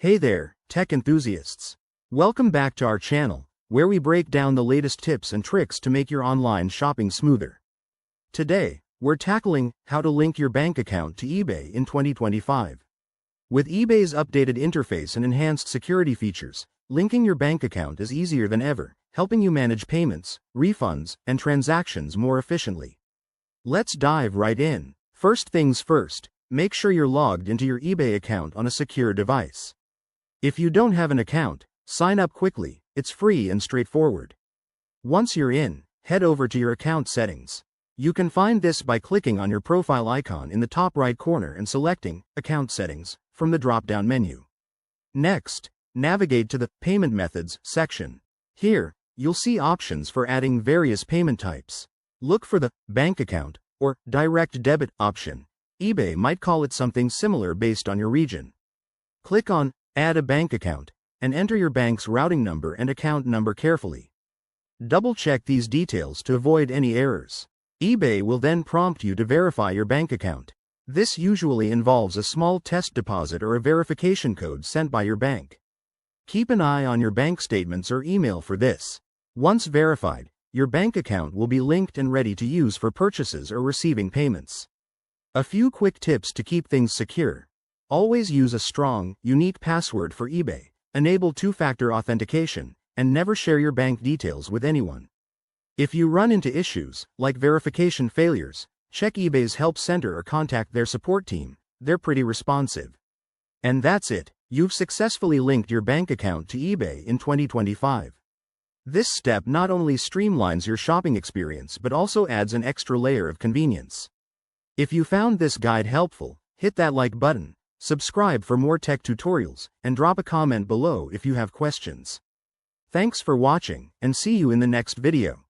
Hey there, tech enthusiasts. Welcome back to our channel, where we break down the latest tips and tricks to make your online shopping smoother. Today, we're tackling how to link your bank account to eBay in 2025. With eBay's updated interface and enhanced security features, linking your bank account is easier than ever, helping you manage payments, refunds, and transactions more efficiently. Let's dive right in. First things first, make sure you're logged into your eBay account on a secure device. If you don't have an account, sign up quickly, it's free and straightforward. Once you're in, head over to your account settings. You can find this by clicking on your profile icon in the top right corner and selecting Account Settings from the drop-down menu. Next, navigate to the Payment Methods section. Here, you'll see options for adding various payment types. Look for the Bank Account or Direct Debit option. eBay might call it something similar based on your region. Click on Add a bank account and enter your bank's routing number and account number carefully. Double-check these details to avoid any errors. eBay will then prompt you to verify your bank account. This usually involves a small test deposit or a verification code sent by your bank. Keep an eye on your bank statements or email for this. Once verified, your bank account will be linked and ready to use for purchases or receiving payments. A few quick tips to keep things secure. Always use a strong, unique password for eBay, enable two-factor authentication, and never share your bank details with anyone. If you run into issues, like verification failures, check eBay's help center or contact their support team. They're pretty responsive. And that's it, you've successfully linked your bank account to eBay in 2025. This step not only streamlines your shopping experience but also adds an extra layer of convenience. If you found this guide helpful, hit that like button, subscribe for more tech tutorials, and drop a comment below if you have questions. Thanks for watching, and see you in the next video.